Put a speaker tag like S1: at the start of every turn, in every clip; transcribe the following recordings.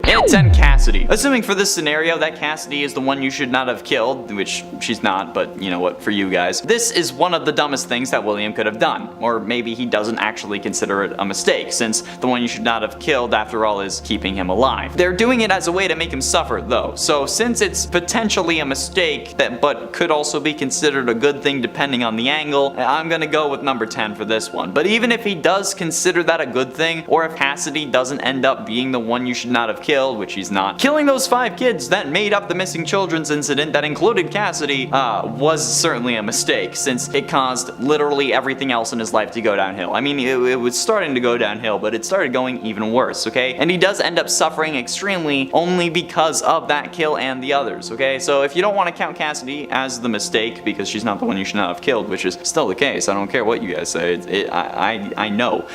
S1: And at 10, Cassidy. Assuming for this scenario that Cassidy is the one you should not have killed, which she's not, but you know what, for you guys. This is one of the dumbest things that William could have done. Or maybe he doesn't actually consider it a mistake, since the one you should not have killed after all is keeping him alive. They're doing it as a way to make him suffer though, so since it's potentially a mistake but could also be considered a good thing depending on the angle, I'm gonna go with number 10 for this one. But even if he does consider that a good thing, or if Cassidy doesn't end up being the one you should not have killed, which he's not, killing those 5 kids that made up the missing children's incident that included Cassidy was certainly a mistake, since it caused literally everything else in his life to go downhill. I mean, it was starting to go downhill, but it started going even worse, okay? And he does end up suffering extremely only because of that kill and the others, okay? So if you don't want to count Cassidy as the mistake, because she's not the one you should not have killed, which is still the case, I don't care what you guys say, I know.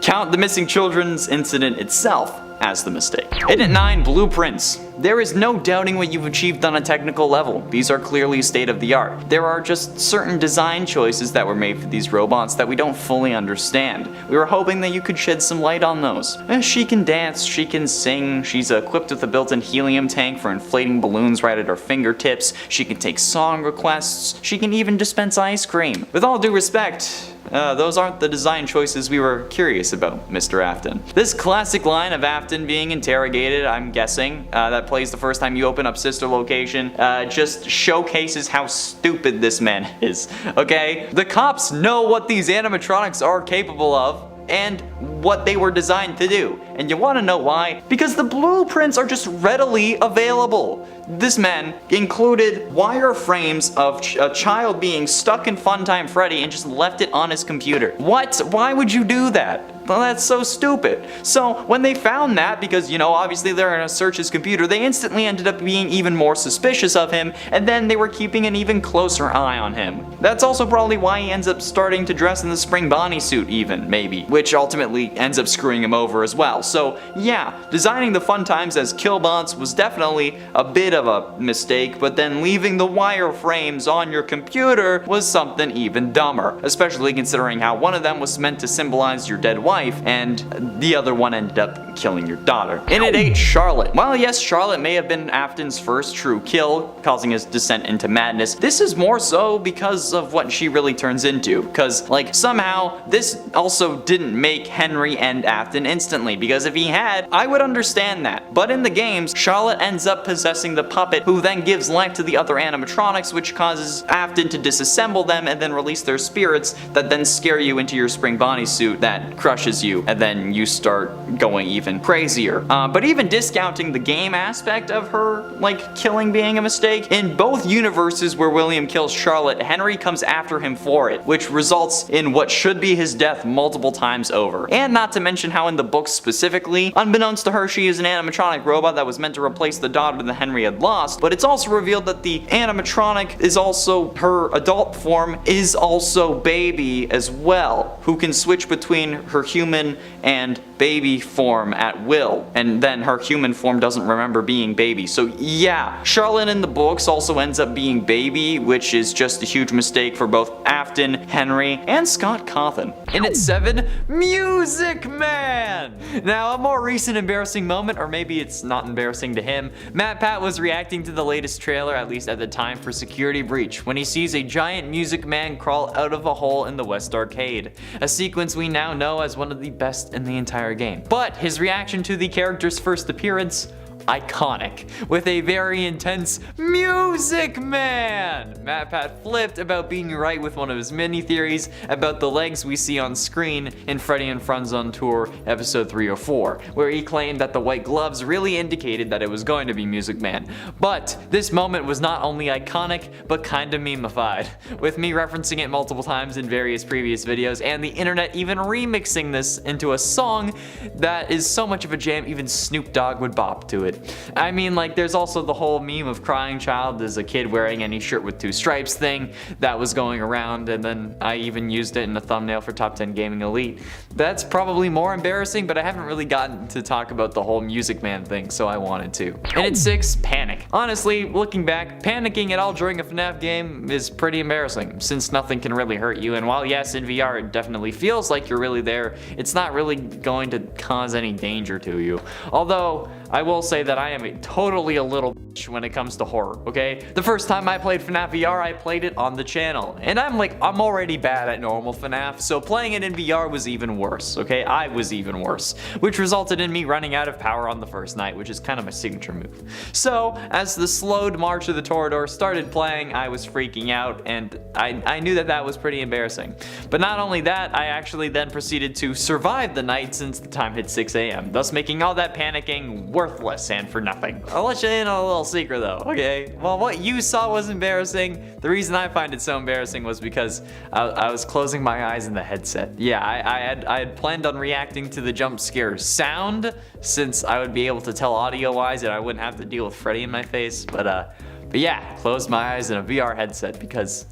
S1: Count the missing children's incident itself as the mistake. And at 9, blueprints. There is no doubting what you've achieved on a technical level. These are clearly state of the art. There are just certain design choices that were made for these robots that we don't fully understand. We were hoping that you could shed some light on those. She can dance, she can sing, she's equipped with a built-in helium tank for inflating balloons right at her fingertips, she can take song requests, she can even dispense ice cream. With all due respect, those aren't the design choices we were curious about, Mr. Afton. This classic line of Afton being interrogated, I'm guessing, that plays the first time you open up Sister Location, just showcases how stupid this man is, okay? The cops know what these animatronics are capable of, and what they were designed to do. And you wanna know why? Because the blueprints are just readily available. This man included wireframes of a child being stuck in Funtime Freddy and just left it on his computer. What? Why would you do that? Well, that's so stupid. So when they found that, because you know obviously they're gonna search his computer, they instantly ended up being even more suspicious of him, and then they were keeping an even closer eye on him. That's also probably why he ends up starting to dress in the spring Bonnie suit even, maybe, which ultimately ends up screwing him over as well. So yeah, designing the Funtimes as killbots was definitely a bit of a mistake, but then leaving the wireframes on your computer was something even dumber, especially considering how one of them was meant to symbolize your dead wife, and the other one ended up killing your daughter. And at 8, Charlotte. While yes, Charlotte may have been Afton's first true kill, causing his descent into madness, this is more so because of what she really turns into. Because, like, somehow, this also didn't make Henry end Afton instantly, because if he had, I would understand that. But in the games, Charlotte ends up possessing the puppet, who then gives life to the other animatronics, which causes Afton to disassemble them and then release their spirits that then scare you into your spring Bonnie suit that crushes you, and then you start going even crazier. But even discounting the game aspect of her, like, killing being a mistake, in both universes where William kills Charlotte, Henry comes after him for it, which results in what should be his death multiple times over. And not to mention how in the books specifically, unbeknownst to her, she is an animatronic robot that was meant to replace the daughter that Henry had lost, but it's also revealed that the animatronic is also, her adult form is also Baby as well, who can switch between her human and baby form at will, and then her human form doesn't remember being Baby. So yeah, Charlotte in the books also ends up being Baby, which is just a huge mistake for both Afton, Henry, and Scott Cawthon. And at 7, Music Man! Now, a more recent embarrassing moment, or maybe it's not embarrassing to him, Matt Pat was reacting to the latest trailer, at least at the time, for Security Breach, when he sees a giant Music Man crawl out of a hole in the West Arcade, a sequence we now know as one of the best in the entire game. But his reaction to the character's first appearance, iconic, with a very intense Music Man! Matt Pat flipped about being right with one of his mini theories about the legs we see on screen in Freddy and Friends on Tour episode 3 or 4, where he claimed that the white gloves really indicated that it was going to be Music Man. But this moment was not only iconic, but kinda memeified, with me referencing it multiple times in various previous videos, and the internet even remixing this into a song that is so much of a jam even Snoop Dogg would bop to it. I mean, like, there's also the whole meme of crying child as a kid wearing any shirt with 2 stripes thing that was going around, and then I even used it in a thumbnail for Top 10 Gaming Elite. That's probably more embarrassing, but I haven't really gotten to talk about the whole Music Man thing, so I wanted to. And at 6, Panic. Honestly, looking back, panicking at all during a FNAF game is pretty embarrassing, since nothing can really hurt you, and while yes, in VR it definitely feels like you're really there, it's not really going to cause any danger to you. Although, I will say that I am totally a little bitch when it comes to horror, okay? The first time I played FNAF VR, I played it on the channel. And I'm already bad at normal FNAF, so playing it in VR was even worse, okay? I was even worse, which resulted in me running out of power on the first night, which is kind of my signature move. So, as the slowed March of the Toreador started playing, I was freaking out, and I knew that was pretty embarrassing. But not only that, I actually then proceeded to survive the night since the time hit 6 a.m., thus making all that panicking worthless and for nothing. I'll let you in on a little secret though, okay? Well, what you saw was embarrassing. The reason I find it so embarrassing was because I was closing my eyes in the headset. Yeah, I had planned on reacting to the jump scare sound, since I would be able to tell audio-wise and I wouldn't have to deal with Freddy in my face, but yeah, closed my eyes in a VR headset because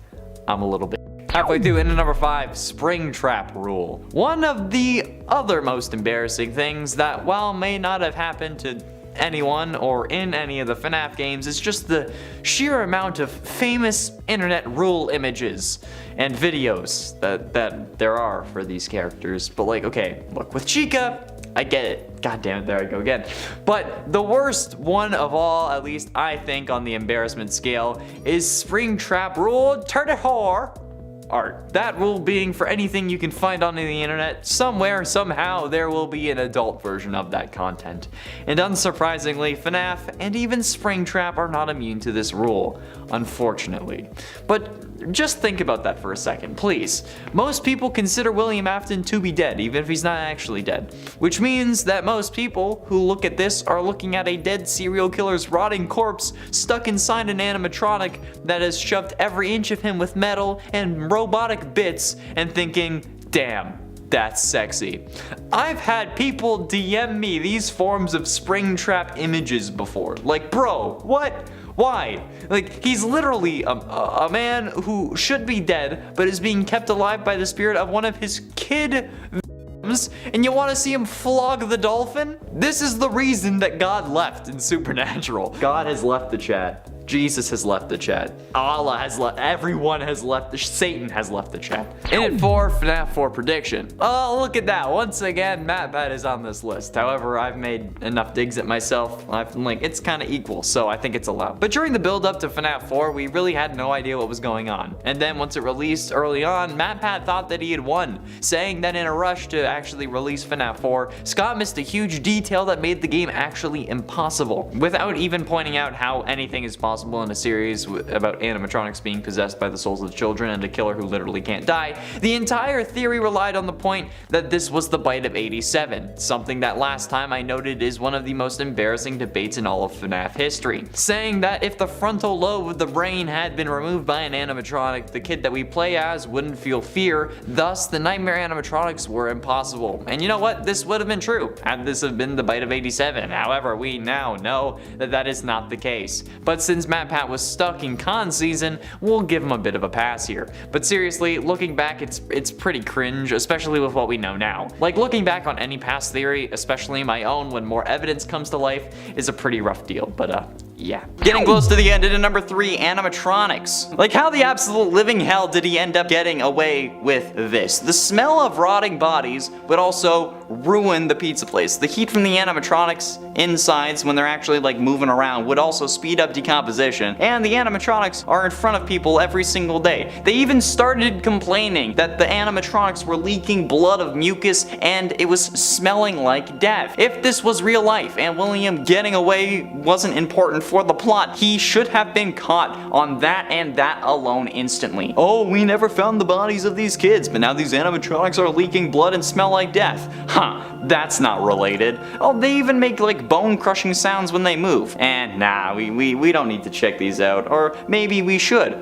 S1: I'm a little bit. Halfway through, into number 5, Springtrap rule. One of the other most embarrassing things that, while may not have happened to anyone or in any of the FNAF games, is just the sheer amount of famous internet rule images and videos that there are for these characters. But like, okay, look, with Chica, I get it. God damn it, there I go again. But the worst one of all, at least I think on the embarrassment scale, is Springtrap Rule 34 art. That rule being for anything you can find on the internet, somewhere, somehow, there will be an adult version of that content. And unsurprisingly, FNAF and even Springtrap are not immune to this rule, unfortunately. But just think about that for a second, please. Most people consider William Afton to be dead, even if he's not actually dead. Which means that most people who look at this are looking at a dead serial killer's rotting corpse stuck inside an animatronic that has shoved every inch of him with metal and robotic bits and thinking, damn, that's sexy. I've had people DM me these forms of Springtrap images before. Like, bro, what? Why? Like, he's literally a man who should be dead, but is being kept alive by the spirit of one of his kid victims, and you want to see him flog the dolphin? This is the reason that God left in Supernatural. God has left the chat. Jesus has left the chat. Allah has left. Everyone has left. Satan has left the chat. In at 4, FNAF 4 prediction. Oh, look at that. Once again, MatPat is on this list. However, I've made enough digs at myself. It's kind of equal, so I think it's allowed. But during the build up to FNAF 4, we really had no idea what was going on. And then once it released early on, MatPat thought that he had won, saying that in a rush to actually release FNAF 4, Scott missed a huge detail that made the game actually impossible, without even pointing out how anything is possible in a series about animatronics being possessed by the souls of children and a killer who literally can't die. The entire theory relied on the point that this was the bite of 87, something that last time I noted is one of the most embarrassing debates in all of FNAF history, saying that if the frontal lobe of the brain had been removed by an animatronic, the kid that we play as wouldn't feel fear, thus the nightmare animatronics were impossible. And you know what? This would have been true had this have been the bite of 87. However, we now know that that is not the case. But since MatPat was stuck in con season, we'll give him a bit of a pass here. But seriously, looking back, it's pretty cringe, especially with what we know now. Like, looking back on any past theory, especially my own when more evidence comes to life, is a pretty rough deal, but yeah. Getting close to the end, into number 3, animatronics. Like, how the absolute living hell did he end up getting away with this? The smell of rotting bodies would also ruin the pizza place. The heat from the animatronics insides when they're actually like moving around would also speed up decomposition, and the animatronics are in front of people every single day. They even started complaining that the animatronics were leaking blood of mucus and it was smelling like death. If this was real life and William getting away wasn't important for the plot, he should have been caught on that and that alone instantly. Oh, we never found the bodies of these kids, but now these animatronics are leaking blood and smell like death. Huh, that's not related. Oh, they even make like bone crushing sounds when they move. And nah, we don't need to check these out. Or maybe we should.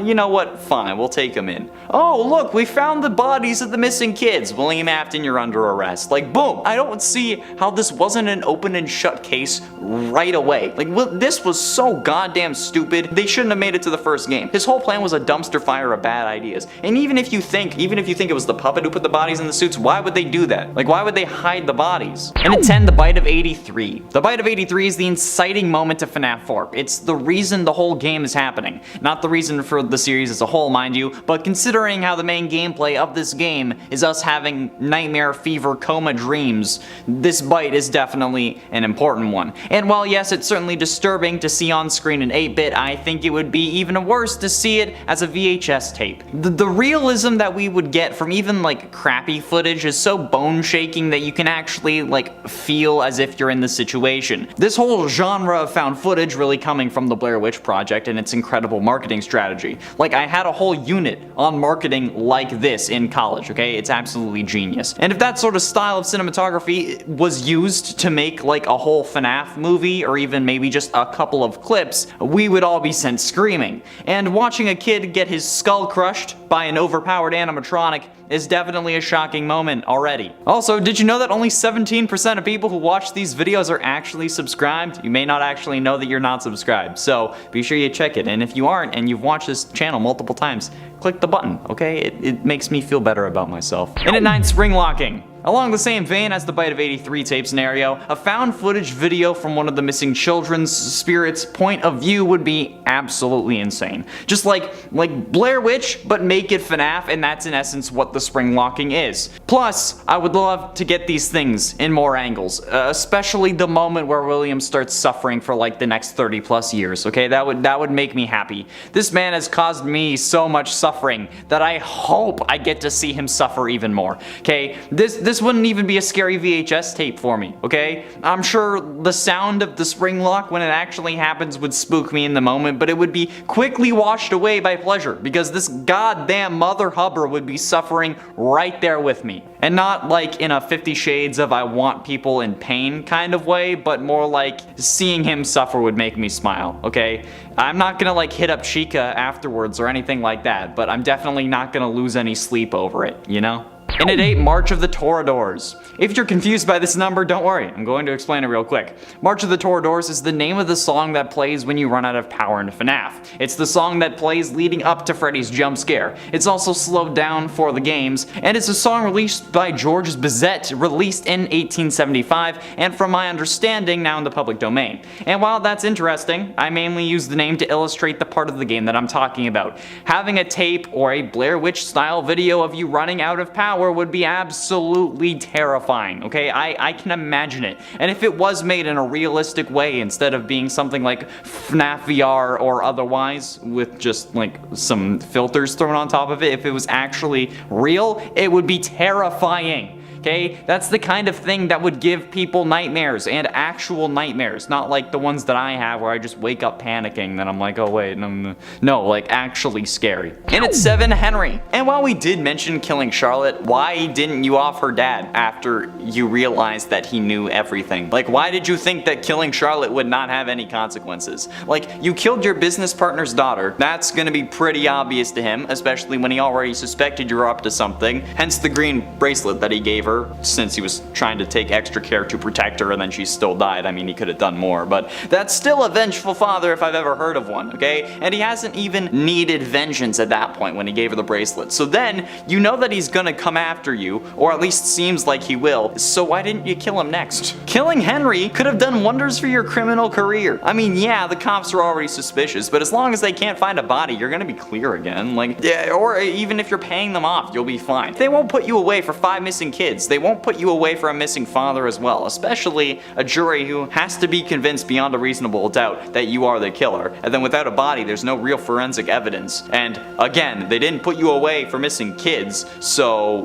S1: You know what? Fine, we'll take them in. Oh, look, we found the bodies of the missing kids. William Afton, you're under arrest. Like, boom. I don't see how this wasn't an open and shut case right away. Like, this was so goddamn stupid. They shouldn't have made it to the first game. His whole plan was a dumpster fire of bad ideas. And even if you think it was the puppet who put the bodies in the suits, why would they do that? Like, why Why would they hide the bodies? And at 10, the Bite of 83. The Bite of 83 is the inciting moment to FNAF 4. It's the reason the whole game is happening. Not the reason for the series as a whole, mind you, but considering how the main gameplay of this game is us having nightmare fever coma dreams, this bite is definitely an important one. And while yes, it's certainly disturbing to see on screen in 8-bit, I think it would be even worse to see it as a VHS tape. The realism that we would get from even like crappy footage is so bone-shaking that you can actually like feel as if you're in the situation. This whole genre of found footage really coming from the Blair Witch Project and its incredible marketing strategy. Like, I had a whole unit on marketing like this in college, okay? It's absolutely genius. And if that sort of style of cinematography was used to make like a whole FNAF movie, or even maybe just a couple of clips, we would all be sent screaming. And watching a kid get his skull crushed by an overpowered animatronic is definitely a shocking moment already. Also, did you know that only 17% of people who watch these videos are actually subscribed? You may not actually know that you're not subscribed, so be sure you check it. And if you aren't and you've watched this channel multiple times, click the button, okay? It makes me feel better about myself. And at 9, Springlocking. Along the same vein as the Bite of 83 tape scenario, a found footage video from one of the missing children's spirits' point of view would be absolutely insane. Just like Blair Witch, but make it FNAF, and that's in essence what the Springlocking is. Plus, I would love to get these things in more angles, especially the moment where William starts suffering for like the next 30 plus years, okay? That would make me happy. This man has caused me so much suffering that I hope I get to see him suffer even more, okay? This wouldn't even be a scary VHS tape for me, okay? I'm sure the sound of the Springlock when it actually happens would spook me in the moment, but it would be quickly washed away by pleasure, because this goddamn Mother Hubber would be suffering right there with me. And not like in a 50 Shades of I want people in pain kind of way, but more like seeing him suffer would make me smile, okay? I'm not gonna like hit up Chica afterwards or anything like that, but I'm definitely not gonna lose any sleep over it, you know? And at 8, March of the Toreadors. If you're confused by this number, don't worry, I'm going to explain it real quick. March of the Toreadors is the name of the song that plays when you run out of power in FNAF. It's the song that plays leading up to Freddy's jump scare. It's also slowed down for the games, and it's a song released by Georges Bizet, released in 1875, and from my understanding, now in the public domain. And while that's interesting, I mainly use the name to illustrate the part of the game that I'm talking about. Having a tape or a Blair Witch style video of you running out of power would be absolutely terrifying, okay? I can imagine it. And if it was made in a realistic way instead of being something like FNAF VR or otherwise with just like some filters thrown on top of it, if it was actually real, it would be terrifying. Okay, that's the kind of thing that would give people nightmares, and actual nightmares, not like the ones that I have where I just wake up panicking, then I'm like, oh wait, no, like actually scary. And at 7, Henry. And while we did mention killing Charlotte, why didn't you off her dad after you realized that he knew everything? Like, why did you think that killing Charlotte would not have any consequences? Like, you killed your business partner's daughter. That's gonna be pretty obvious to him, especially when he already suspected you were up to something, hence the green bracelet that he gave her, since he was trying to take extra care to protect her and then she still died. I mean, he could have done more, but that's still a vengeful father if I've ever heard of one, okay? And he hasn't even needed vengeance at that point when he gave her the bracelet. So then, you know that he's gonna come after you, or at least seems like he will, so why didn't you kill him next? Killing Henry could have done wonders for your criminal career. I mean, yeah, the cops are already suspicious, but as long as they can't find a body, you're gonna be clear again. Like, yeah, or even if you're paying them off, you'll be fine. They won't put you away for 5 missing kids. They won't put you away for a missing father as well, especially a jury who has to be convinced beyond a reasonable doubt that you are the killer. And then without a body, there's no real forensic evidence. And again, they didn't put you away for missing kids, so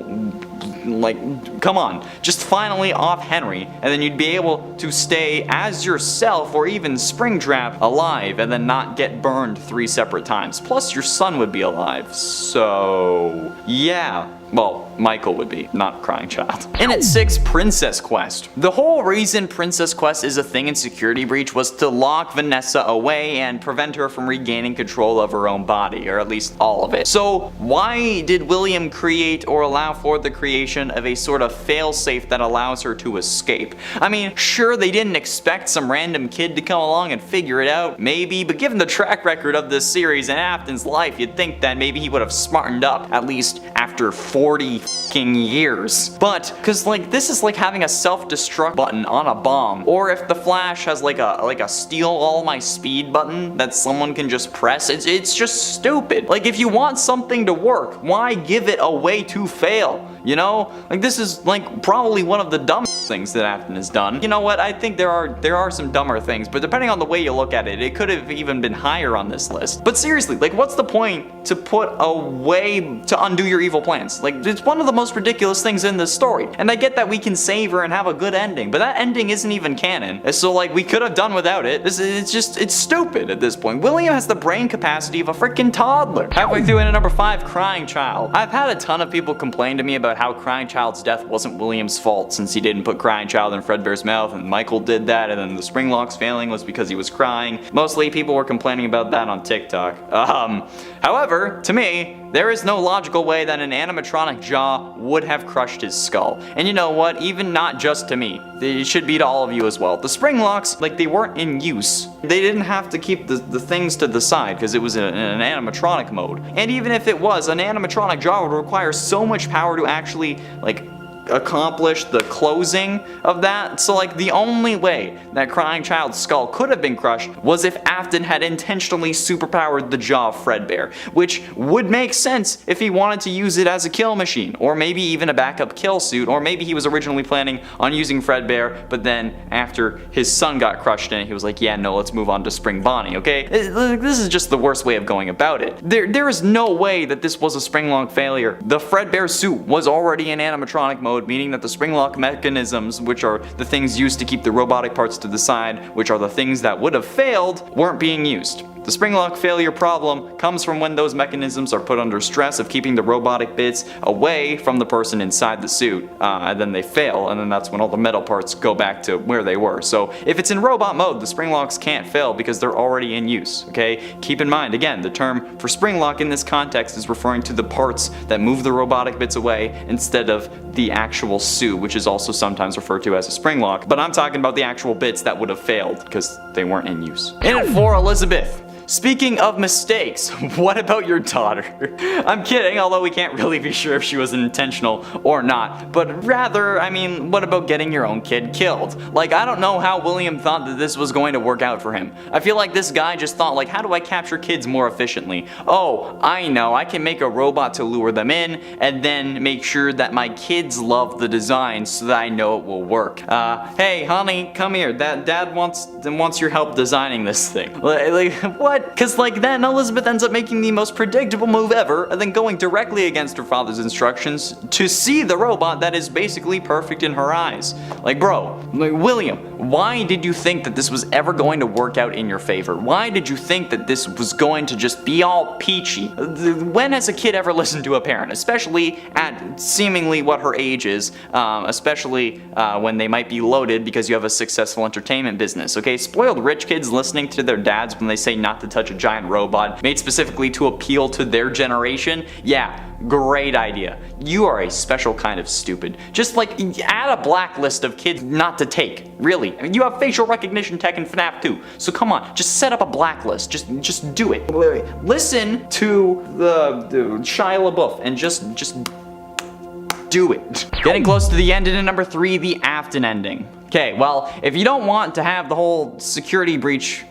S1: like, come on, just finally off Henry, and then you'd be able to stay as yourself or even Springtrap alive and then not get burned 3 separate times. Plus your son would be alive, so yeah. Well, Michael would be, not Crying Child. And at 6, Princess Quest. The whole reason Princess Quest is a thing in Security Breach was to lock Vanessa away and prevent her from regaining control of her own body, or at least all of it. So why did William create or allow for the creation of a sort of of failsafe that allows her to escape. I mean, sure, they didn't expect some random kid to come along and figure it out, maybe, but given the track record of this series and Afton's life, you'd think that maybe he would have smartened up, at least after 40 fucking years. But, cause like, this is like having a self-destruct button on a bomb, or if the Flash has like a steal all my speed button that someone can just press, it's just stupid. Like, if you want something to work, why give it a way to fail? You know? Like, this is like probably one of the dumbest things that Afton has done. You know what? I think there are some dumber things, but depending on the way you look at it, it could have even been higher on this list. But seriously, like, what's the point to put a way to undo your evil plans? Like, it's one of the most ridiculous things in this story. And I get that we can save her and have a good ending, but that ending isn't even canon. So like, we could have done without it. It's stupid at this point. William has the brain capacity of a freaking toddler. Halfway through into number 5, Crying Child. I've had a ton of people complain to me about how Crying Child's death wasn't William's fault since he didn't put Crying Child in Fredbear's mouth, and Michael did that, and then the Springlock's failing was because he was crying. Mostly people were complaining about that on TikTok. However, to me, there is no logical way that an animatronic jaw would have crushed his skull. And you know what? Even not just to me. It should be to all of you as well. The Springlocks, like, they weren't in use. They didn't have to keep the things to the side because it was in an animatronic mode. And even if it was, an animatronic jaw would require so much power to actually, like, accomplish the closing of that. So like, the only way that Crying Child's skull could have been crushed was if Afton had intentionally superpowered the jaw of Fredbear, which would make sense if he wanted to use it as a kill machine, or maybe even a backup kill suit, or maybe he was originally planning on using Fredbear, but then after his son got crushed in it, he was like, yeah, no, let's move on to Spring Bonnie, okay? This is just the worst way of going about it. There is no way that this was a Springlock failure. The Fredbear suit was already in animatronic mode, meaning that the Springlock mechanisms, which are the things used to keep the robotic parts to the side, which are the things that would have failed, weren't being used. The Springlock failure problem comes from when those mechanisms are put under stress of keeping the robotic bits away from the person inside the suit, and then they fail, and then that's when all the metal parts go back to where they were. So if it's in robot mode, the Springlocks can't fail because they're already in use, okay? Keep in mind, again, the term for Springlock in this context is referring to the parts that move the robotic bits away instead of the actual suit, which is also sometimes referred to as a Springlock, but I'm talking about the actual bits that would have failed because they weren't in use. In at 4, Elizabeth. Speaking of mistakes, what about your daughter? I'm kidding, although we can't really be sure if she was intentional or not, but rather, I mean, what about getting your own kid killed? Like, I don't know how William thought that this was going to work out for him. I feel like this guy just thought, like, how do I capture kids more efficiently? Oh, I know, I can make a robot to lure them in, and then make sure that my kids love the design so that I know it will work. Hey, honey, come here, Dad wants your help designing this thing. Like, what? Because like, then Elizabeth ends up making the most predictable move ever, and then going directly against her father's instructions to see the robot that is basically perfect in her eyes. Like, bro, like, William, why did you think that this was ever going to work out in your favor? Why did you think that this was going to just be all peachy? When has a kid ever listened to a parent, especially at seemingly what her age is, especially when they might be loaded because you have a successful entertainment business, okay? Spoiled rich kids listening to their dads when they say not to touch a giant robot made specifically to appeal to their generation? Yeah, great idea. You are a special kind of stupid. Just like, add a blacklist of kids not to take. Really. I mean, you have facial recognition tech in FNAF 2, so come on, just set up a blacklist. Just do it. Wait. Listen to the Shia LaBeouf and just do it. Getting close to the end, and at number 3, the Afton ending. Okay, well, if you don't want to have the whole security breach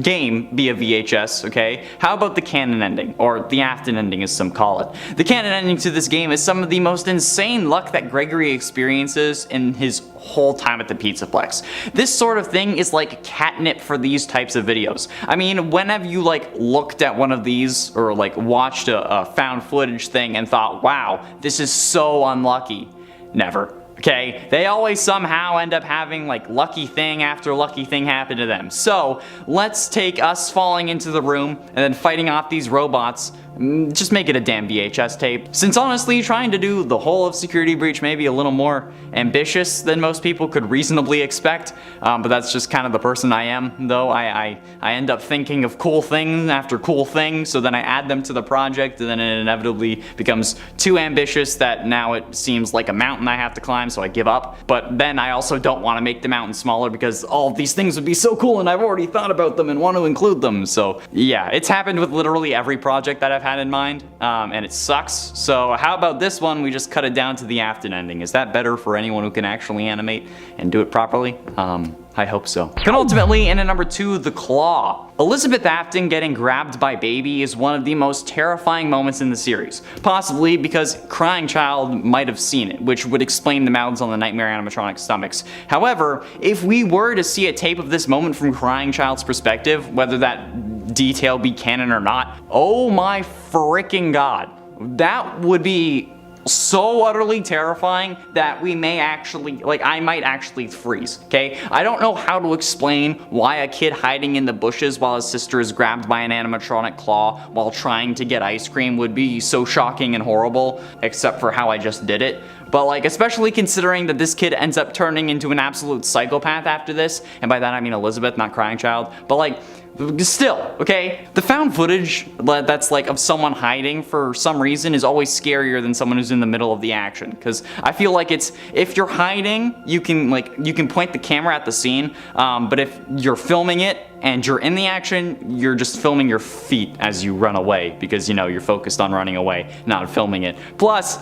S1: game be a VHS, okay, how about the canon ending, or the Afton ending as some call it. The canon ending to this game is some of the most insane luck that Gregory experiences in his whole time at the Pizzaplex. This sort of thing is like catnip for these types of videos. I mean, when have you like looked at one of these or like watched a found footage thing and thought, wow, this is so unlucky? Never. Okay, they always somehow end up having like lucky thing after lucky thing happen to them. So let's take us falling into the room and then fighting off these robots. Just make it a damn VHS tape. Since honestly, trying to do the whole of Security Breach may be a little more ambitious than most people could reasonably expect, but that's just kind of the person I am, though. I end up thinking of cool things after cool things, so then I add them to the project, and then it inevitably becomes too ambitious that now it seems like a mountain I have to climb time, so I give up. But then I also don't want to make the mountain smaller because all of these things would be so cool and I've already thought about them and want to include them. So yeah, it's happened with literally every project that I've had in mind, and it sucks. So how about this one? We just cut it down to the Afton ending. Is that better for anyone who can actually animate and do it properly? I hope so. Penultimately, in at number 2, The Claw. Elizabeth Afton getting grabbed by Baby is one of the most terrifying moments in the series. Possibly because Crying Child might have seen it, which would explain the mouths on the nightmare animatronic stomachs. However, if we were to see a tape of this moment from Crying Child's perspective, whether that detail be canon or not, oh my freaking god, that would be so utterly terrifying that we may actually, I might actually freeze, okay? I don't know how to explain why a kid hiding in the bushes while his sister is grabbed by an animatronic claw while trying to get ice cream would be so shocking and horrible, except for how I just did it. But especially considering that this kid ends up turning into an absolute psychopath after this, and by that I mean Elizabeth, not Crying Child, but still, okay? The found footage that's of someone hiding for some reason is always scarier than someone who's in the middle of the action, because I feel like if you're hiding, you can point the camera at the scene, but if you're filming it and you're in the action, you're just filming your feet as you run away, because you're focused on running away, not filming it. Plus,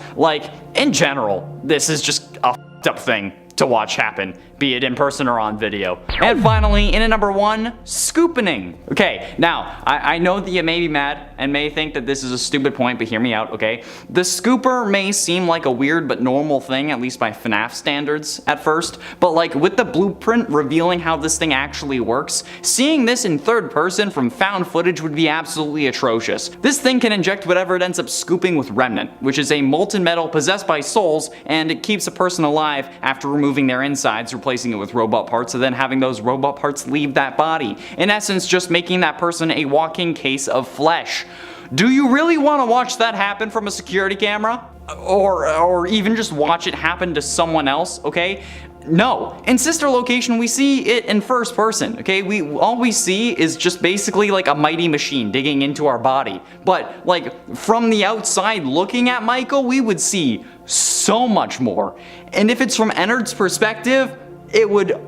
S1: in general, this is just a f***ed up thing to watch happen, be it in person or on video. And finally, in at number 1, Scoopening. Okay, now, I know that you may be mad and may think that this is a stupid point, but hear me out, okay? The scooper may seem like a weird but normal thing, at least by FNAF standards at first, but with the blueprint revealing how this thing actually works, seeing this in third person from found footage would be absolutely atrocious. This thing can inject whatever it ends up scooping with Remnant, which is a molten metal possessed by souls, and it keeps a person alive after removing their insides, replacing it with robot parts, and then having those robot parts leave that body. In essence, just making that person a walking case of flesh. Do you really want to watch that happen from a security camera? Or even just watch it happen to someone else, okay? No. In Sister Location, we see it in first person, okay? All we see is just basically a mighty machine digging into our body. But from the outside looking at Michael, we would see so much more. And if it's from Ennard's perspective, it would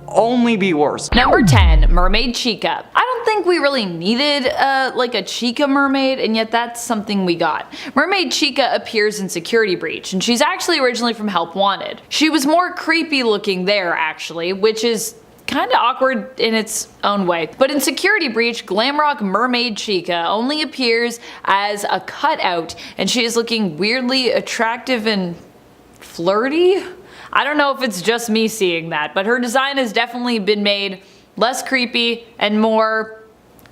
S1: only be worse.
S2: Number 10, Mermaid Chica. I don't think we really needed a Chica mermaid, and yet that's something we got. Mermaid Chica appears in Security Breach, and she's actually originally from Help Wanted. She was more creepy looking there actually, which is kinda awkward in its own way. But in Security Breach, Glamrock Mermaid Chica only appears as a cutout, and she is looking weirdly attractive and flirty? I don't know if it's just me seeing that, but her design has definitely been made less creepy and more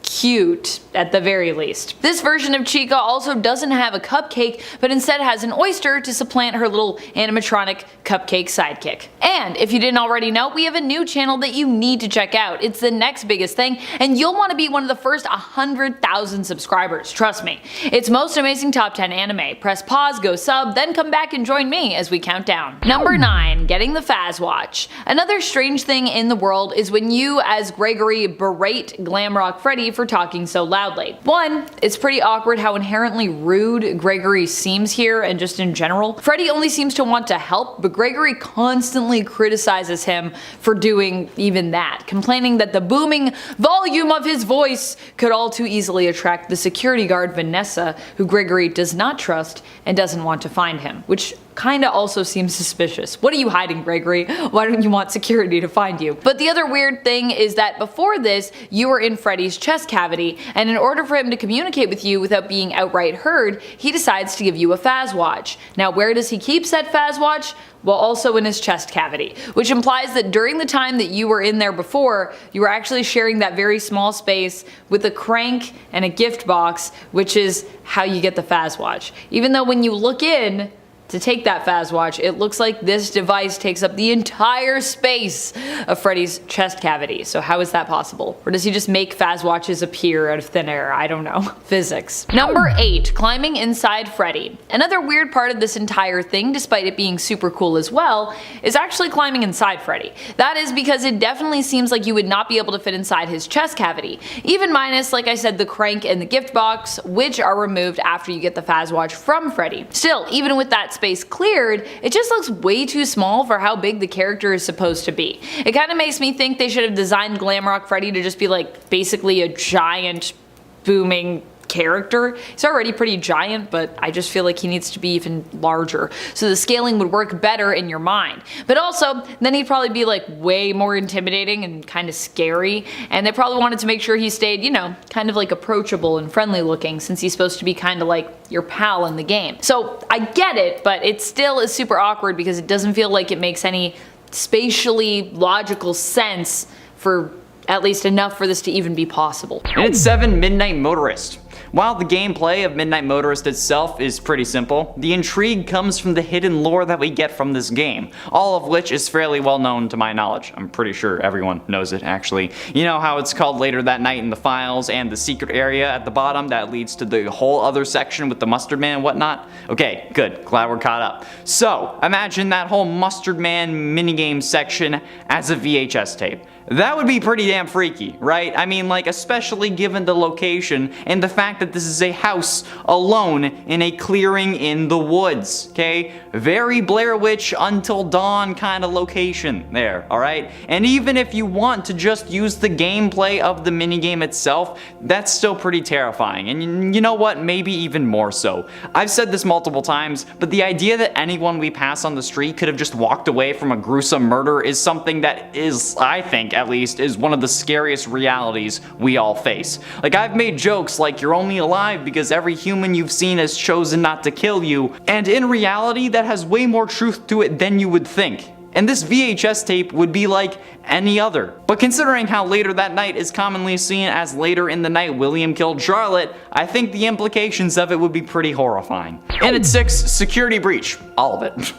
S2: cute at the very least. This version of Chica also doesn't have a cupcake, but instead has an oyster to supplant her little animatronic cupcake sidekick. And if you didn't already know, we have a new channel that you need to check out. It's the next biggest thing, and you'll want to be one of the first 100,000 subscribers, trust me. It's Most Amazing Top 10 Anime. Press pause, go sub, then come back and join me as we count down. Number 9, getting the Fazwatch. Another strange thing in the world is when you as Gregory berate Glamrock Freddy for talking so loudly. One, it's pretty awkward how inherently rude Gregory seems here and just in general. Freddy only seems to want to help, but Gregory constantly criticizes him for doing even that, complaining that the booming volume of his voice could all too easily attract the security guard Vanessa, who Gregory does not trust and doesn't want to find him, which kinda also seems suspicious. What are you hiding, Gregory? Why don't you want security to find you? But the other weird thing is that before this, you were in Freddy's chest cavity, and in order for him to communicate with you without being outright heard, he decides to give you a Fazwatch. Now where does he keep said Fazwatch? Well, also in his chest cavity, which implies that during the time that you were in there before, you were actually sharing that very small space with a crank and a gift box, which is how you get the Fazwatch. Even though when you look in to take that Fazwatch, it looks like this device takes up the entire space of Freddy's chest cavity. So how is that possible? Or does he just make Fazwatches appear out of thin air? I don't know. Physics. Number 8, climbing inside Freddy. Another weird part of this entire thing, despite it being super cool as well, is actually climbing inside Freddy. That is because it definitely seems like you would not be able to fit inside his chest cavity, even minus, like I said, the crank and the gift box, which are removed after you get the Fazwatch from Freddy. Still, even with that space cleared, it just looks way too small for how big the character is supposed to be. It kind of makes me think they should have designed Glamrock Freddy to just be like basically a giant booming character. He's already pretty giant, but I just feel like he needs to be even larger, so the scaling would work better in your mind. But also, then he'd probably be like way more intimidating and kind of scary, and they probably wanted to make sure he stayed, you know, kind of like approachable and friendly looking, since he's supposed to be kind of like your pal in the game. So I get it, but it still is super awkward because it doesn't feel like it makes any spatially logical sense for at least enough for this to even be possible.
S1: And it's 7, Midnight Motorist. While the gameplay of Midnight Motorist itself is pretty simple, the intrigue comes from the hidden lore that we get from this game, all of which is fairly well known to my knowledge. I'm pretty sure everyone knows it, actually. You know how it's called later that night in the files, and the secret area at the bottom that leads to the whole other section with the Mustard Man and whatnot? Okay, good, glad we're caught up. So, imagine that whole Mustard Man minigame section as a VHS tape. That would be pretty damn freaky, right? I mean, like, especially given the location and the fact that this is a house alone in a clearing in the woods, okay? Very Blair Witch Until Dawn kind of location there, alright? And even if you want to just use the gameplay of the minigame itself, that's still pretty terrifying. And you know what? Maybe even more so. I've said this multiple times, but the idea that anyone we pass on the street could have just walked away from a gruesome murder is something that is, I think, at least, is one of the scariest realities we all face. Like, I've made jokes like you're only alive because every human you've seen has chosen not to kill you, and in reality that has way more truth to it than you would think. And this VHS tape would be like any other. But considering how later that night is commonly seen as later in the night William killed Charlotte, I think the implications of it would be pretty horrifying. And at 6, security breach. All of it.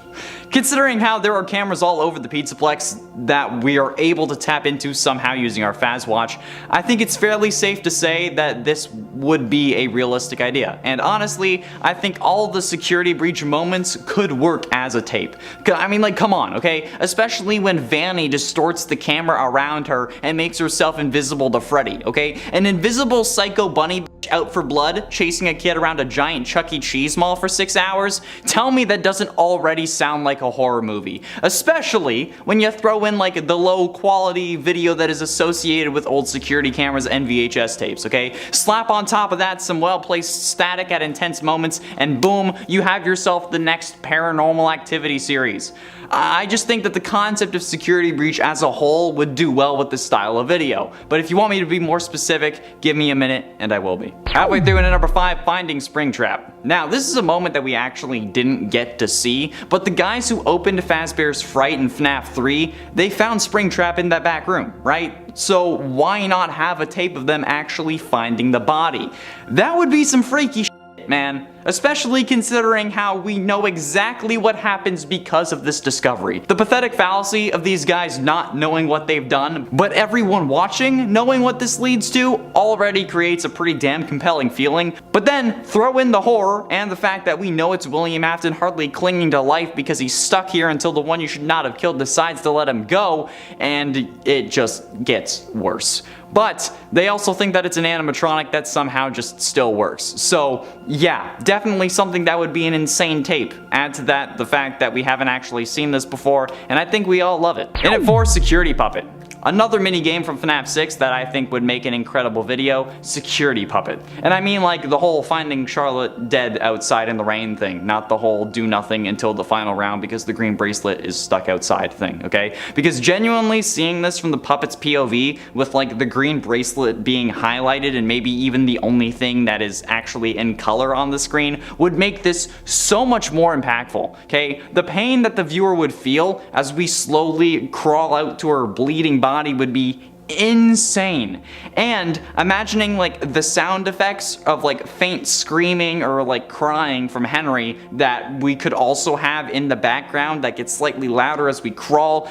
S1: Considering how there are cameras all over the Pizzaplex that we are able to tap into somehow using our Fazwatch, I think it's fairly safe to say that this would be a realistic idea. And honestly, I think all the security breach moments could work as a tape. I mean, like, come on, okay? Especially when Vanny distorts the camera around her and makes herself invisible to Freddy, okay? An invisible psycho bunny out for blood chasing a kid around a giant Chuck E. Cheese mall for 6 hours? Tell me that doesn't already sound like a horror movie. Especially when you throw in like the low quality video that is associated with old security cameras and VHS tapes, okay? Slap on top of that some well-placed static at intense moments and boom, you have yourself the next Paranormal Activity series. I just think that the concept of security breach as a whole would do well with this style of video. But if you want me to be more specific, give me a minute and I will be. Halfway through into number 5, finding Springtrap. Now, this is a moment that we actually didn't get to see, but the guys who opened Fazbear's Fright in FNAF 3, they found Springtrap in that back room, right? So why not have a tape of them actually finding the body? That would be some freaky shit, man. Especially considering how we know exactly what happens because of this discovery. The pathetic fallacy of these guys not knowing what they've done, but everyone watching knowing what this leads to already creates a pretty damn compelling feeling. But then throw in the horror and the fact that we know it's William Afton hardly clinging to life because he's stuck here until the one you should not have killed decides to let him go, and it just gets worse. But they also think that it's an animatronic that somehow just still works. So yeah, definitely something that would be an insane tape. Add to that the fact that we haven't actually seen this before, and I think we all love it. And at 4, Security Puppet. Another minigame from FNAF 6 that I think would make an incredible video, Security Puppet. And I mean like the whole finding Charlotte dead outside in the rain thing, not the whole do nothing until the final round because the green bracelet is stuck outside thing, okay? Because genuinely seeing this from the puppet's POV with like the green bracelet being highlighted and maybe even the only thing that is actually in color on the screen would make this so much more impactful, okay? The pain that the viewer would feel as we slowly crawl out to her bleeding body would be insane. And imagining like the sound effects of like faint screaming or like crying from Henry that we could also have in the background that gets slightly louder as we crawl,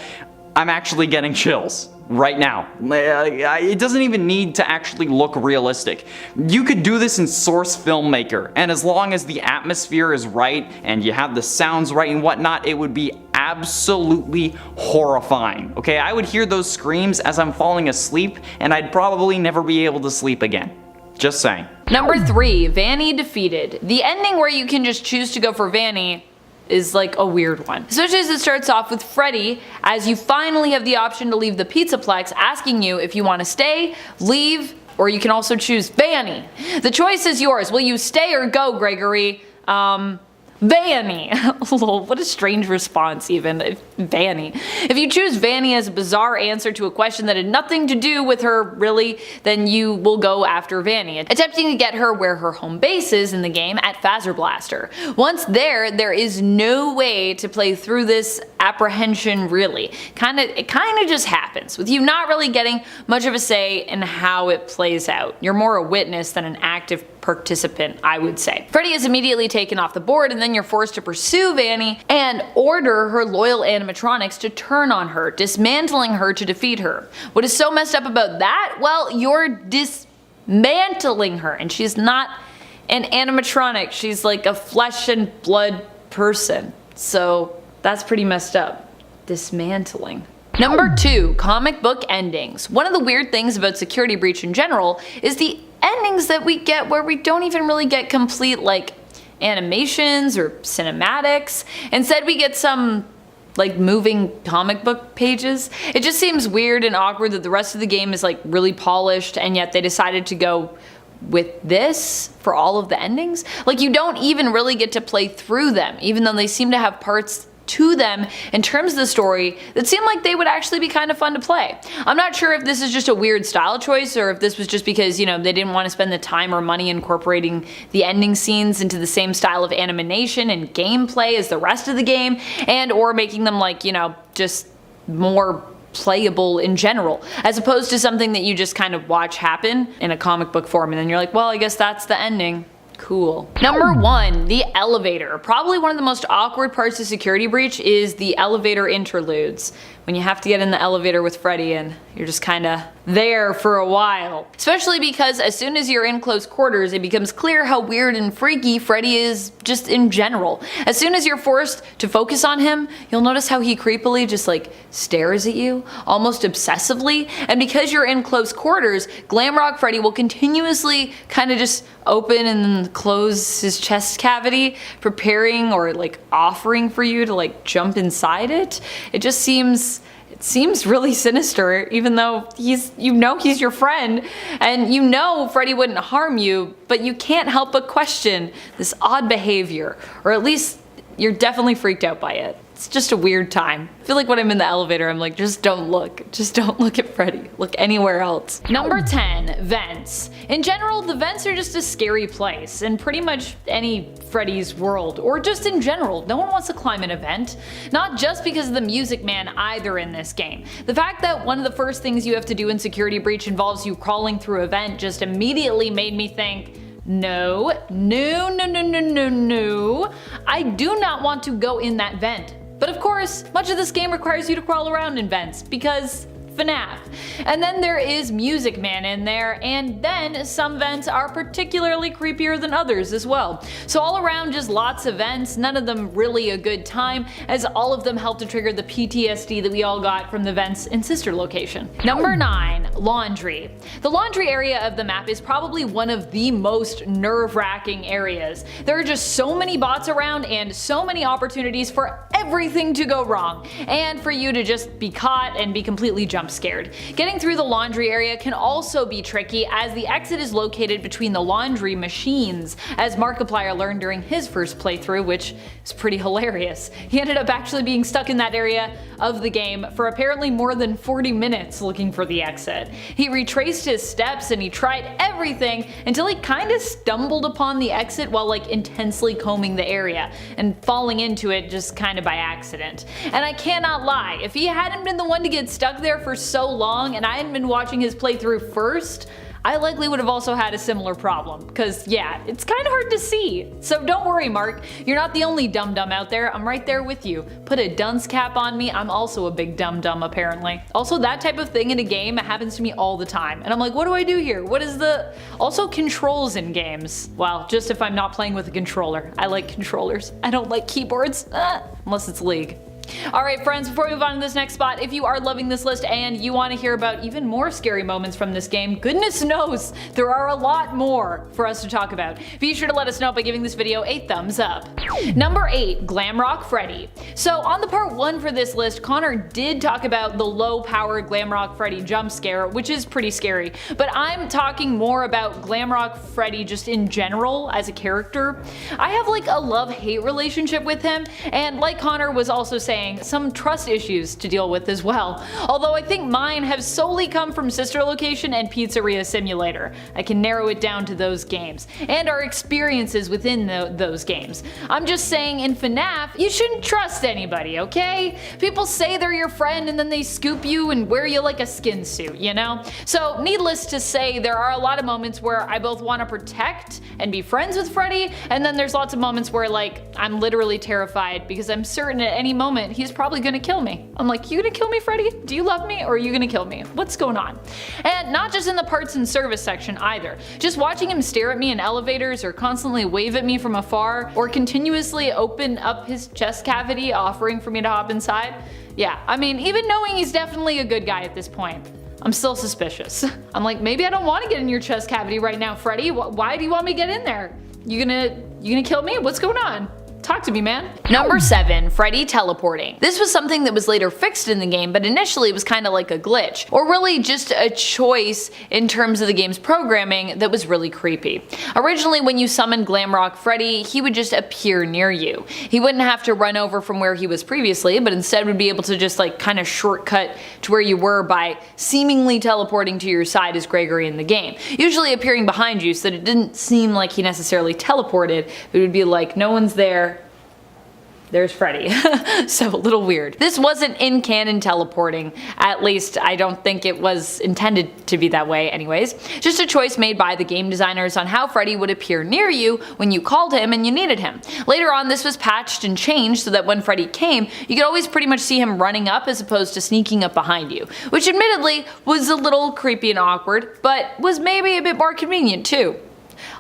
S1: I'm actually getting chills right now. It doesn't even need to actually look realistic. You could do this in Source Filmmaker, and as long as the atmosphere is right and you have the sounds right and whatnot, it would be absolutely horrifying. Okay, I would hear those screams as I'm falling asleep, and I'd probably never be able to sleep again. Just saying.
S2: Number 3, Vanny defeated. The ending where you can just choose to go for Vanny is like a weird one. Especially as it starts off with Freddy, as you finally have the option to leave the Pizzaplex, asking you if you want to stay, leave, or you can also choose Vanny. The choice is yours. Will you stay or go, Gregory? Vanny. Lol, what a strange response even. Vanny. If you choose Vanny as a bizarre answer to a question that had nothing to do with her really, then you will go after Vanny, attempting to get her where her home base is in the game at Phaser Blaster. Once there is no way to play through this apprehension really. It kinda just happens, with you not really getting much of a say in how it plays out. You're more a witness than an active participant, I would say. Freddy is immediately taken off the board, and then you're forced to pursue Vanny and order her loyal animatronics to turn on her, dismantling her to defeat her. What is so messed up about that? Well, you're dismantling her, and she's not an animatronic, she's like a flesh and blood person. So that's pretty messed up. Dismantling. Number 2, comic book endings. One of the weird things about Security Breach in general is the endings that we get where we don't even really get complete like animations or cinematics. Instead we get some like moving comic book pages. It just seems weird and awkward that the rest of the game is like really polished, and yet they decided to go with this for all of the endings. Like you don't even really get to play through them, even though they seem to have parts to them in terms of the story that seem like they would actually be kind of fun to play. I'm not sure if this is just a weird style choice or if this was just because, you know, they didn't want to spend the time or money incorporating the ending scenes into the same style of animation and gameplay as the rest of the game, and or making them like, you know, just more playable in general, as opposed to something that you just kind of watch happen in a comic book form and then you're like, well, I guess that's the ending. Cool. Number 1, the elevator. Probably one of the most awkward parts of Security Breach is the elevator interludes, when you have to get in the elevator with Freddy and you're just kinda there for a while. Especially because as soon as you're in close quarters, it becomes clear how weird and freaky Freddy is just in general. As soon as you're forced to focus on him, you'll notice how he creepily just like stares at you, almost obsessively, and because you're in close quarters, Glamrock Freddy will continuously kinda just open and close his chest cavity, preparing or like offering for you to like jump inside it. It seems really sinister, even though he's your friend, and you know Freddy wouldn't harm you, but you can't help but question this odd behavior, or at least you're definitely freaked out by it. It's just a weird time. I feel like when I'm in the elevator, I'm like, just don't look. Just don't look at Freddy. Look anywhere else. Number 10, vents. In general, the vents are just a scary place in pretty much any Freddy's world, or just in general. No one wants to climb an event. Not just because of the Music Man either in this game. The fact that one of the first things you have to do in Security Breach involves you crawling through a vent just immediately made me think, no, I do not want to go in that vent. But of course, much of this game requires you to crawl around in vents, because FNAF. And then there is Music Man in there, and then some vents are particularly creepier than others as well. So all around, just lots of vents, none of them really a good time, as all of them help to trigger the PTSD that we all got from the vents in Sister Location. Number 9, laundry. The laundry area of the map is probably one of the most nerve-wracking areas. There are just so many bots around and so many opportunities for everything to go wrong, and for you to just be caught and be completely jump scared. Getting through the laundry area can also be tricky, as the exit is located between the laundry machines, as Markiplier learned during his first playthrough, which is pretty hilarious. He ended up actually being stuck in that area of the game for apparently more than 40 minutes looking for the exit. He retraced his steps and he tried everything until he kinda stumbled upon the exit while like intensely combing the area and falling into it just kinda by accident. And I cannot lie, if he hadn't been the one to get stuck there for so long and I hadn't been watching his playthrough first, I likely would have also had a similar problem, because yeah, it's kind of hard to see. So don't worry, Mark, you're not the only dum-dum out there. I'm right there with you. Put a dunce cap on me, I'm also a big dum-dum apparently. Also, that type of thing in a game happens to me all the time, and I'm like, what do I do here? What is the... Also, controls in games. Well, just if I'm not playing with a controller. I like controllers. I don't like keyboards, unless it's League. Alright friends, before we move on to this next spot, if you are loving this list and you want to hear about even more scary moments from this game, goodness knows there are a lot more for us to talk about. Be sure to let us know by giving this video a thumbs up. Number 8. Glamrock Freddy. So on the part 1 for this list, Connor did talk about the low powered Glamrock Freddy jump scare, which is pretty scary, but I'm talking more about Glamrock Freddy just in general as a character. I have like a love-hate relationship with him, and like Connor was also saying, some trust issues to deal with as well. Although I think mine have solely come from Sister Location and Pizzeria Simulator. I can narrow it down to those games, and our experiences within those games. I'm just saying in FNAF, you shouldn't trust anybody, okay? People say they're your friend and then they scoop you and wear you like a skin suit, you know? So needless to say, there are a lot of moments where I both want to protect and be friends with Freddy, and then there's lots of moments where like I'm literally terrified because I'm certain at any moment he's probably gonna kill me. I'm like, you gonna kill me, Freddy? Do you love me or are you gonna kill me? What's going on? And not just in the parts and service section either. Just watching him stare at me in elevators or constantly wave at me from afar or continuously open up his chest cavity offering for me to hop inside. Yeah, I mean, even knowing he's definitely a good guy at this point, I'm still suspicious. I'm like, maybe I don't want to get in your chest cavity right now, Freddy. Why do you want me to get in there? You gonna kill me? What's going on? Talk to me, man. Number 7. Freddy teleporting. This was something that was later fixed in the game, but initially it was kind of like a glitch, or really just a choice in terms of the game's programming that was really creepy. Originally, when you summoned Glamrock Freddy, he would just appear near you. He wouldn't have to run over from where he was previously, but instead would be able to just like kind of shortcut to where you were by seemingly teleporting to your side as Gregory in the game. Usually appearing behind you so that it didn't seem like he necessarily teleported, it would be like no one's there. There's Freddy. So a little weird. This wasn't in canon teleporting, at least I don't think it was intended to be that way anyways. Just a choice made by the game designers on how Freddy would appear near you when you called him and you needed him. Later on this was patched and changed so that when Freddy came, you could always pretty much see him running up as opposed to sneaking up behind you, which admittedly was a little creepy and awkward, but was maybe a bit more convenient too.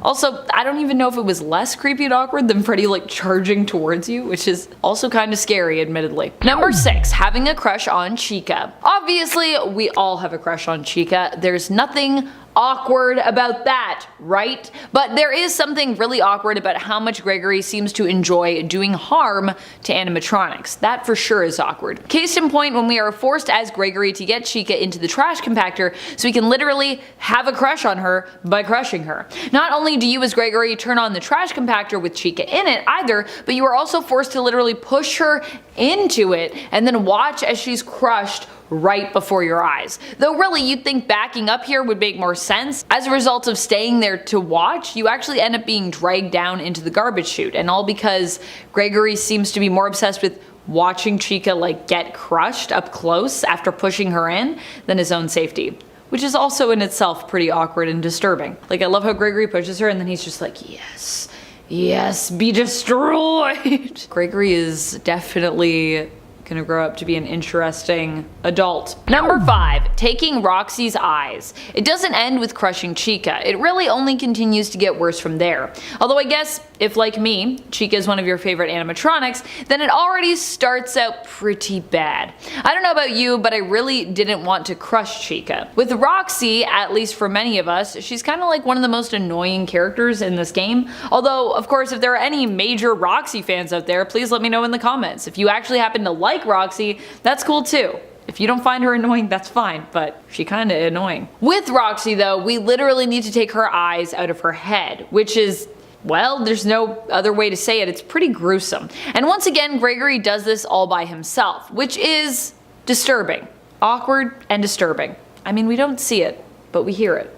S2: Also, I don't even know if it was less creepy and awkward than Freddy like charging towards you, which is also kind of scary admittedly. Number 6. Having a crush on Chica. Obviously, we all have a crush on Chica. There's nothing awkward about that, right? But there is something really awkward about how much Gregory seems to enjoy doing harm to animatronics. That for sure is awkward. Case in point, when we are forced as Gregory to get Chica into the trash compactor so we can literally have a crush on her by crushing her. Not only do you as Gregory turn on the trash compactor with Chica in it either, but you are also forced to literally push her into it and then watch as she's crushed right before your eyes. Though really you'd think backing up here would make more sense. As a result of staying there to watch, you actually end up being dragged down into the garbage chute, and all because Gregory seems to be more obsessed with watching Chica like get crushed up close after pushing her in than his own safety. Which is also in itself pretty awkward and disturbing. Like I love how Gregory pushes her and then he's just like, yes, yes, be destroyed. Gregory is definitely gonna grow up to be an interesting adult. Number 5. Taking Roxy's eyes. It doesn't end with crushing Chica. It really only continues to get worse from there. Although I guess if, like me, Chica is one of your favorite animatronics, then it already starts out pretty bad. I don't know about you, but I really didn't want to crush Chica. With Roxy, at least for many of us, she's kind of like one of the most annoying characters in this game. Although, of course, if there are any major Roxy fans out there, please let me know in the comments. If you actually happen to like Roxy, that's cool too. If you don't find her annoying, that's fine, but she kinda annoying. With Roxy though, we literally need to take her eyes out of her head, which is, well, there's no other way to say it, it's pretty gruesome. And once again, Gregory does this all by himself, which is disturbing. Awkward and disturbing. I mean, we don't see it, but we hear it.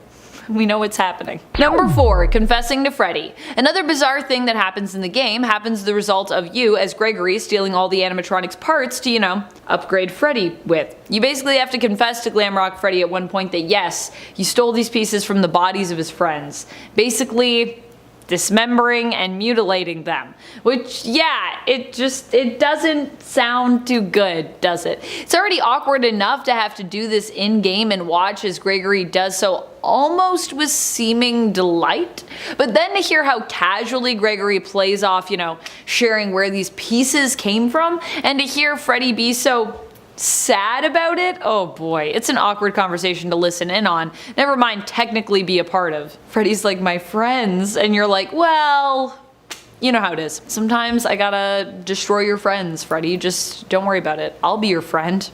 S2: We know what's happening. Number 4. Confessing to Freddy. Another bizarre thing that happens in the game happens as the result of you as Gregory stealing all the animatronics parts to, you know, upgrade Freddy with. You basically have to confess to Glamrock Freddy at one point that yes, you stole these pieces from the bodies of his friends. Basically, dismembering and mutilating them. Which, yeah, it doesn't sound too good, does it? It's already awkward enough to have to do this in-game and watch as Gregory does so almost with seeming delight, but then to hear how casually Gregory plays off, sharing where these pieces came from, and to hear Freddy be so sad about it, oh boy, it's an awkward conversation to listen in on, never mind technically be a part of. Freddy's like, my friends, and you're like, well, you know how it is. Sometimes I gotta destroy your friends, Freddy, just don't worry about it. I'll be your friend.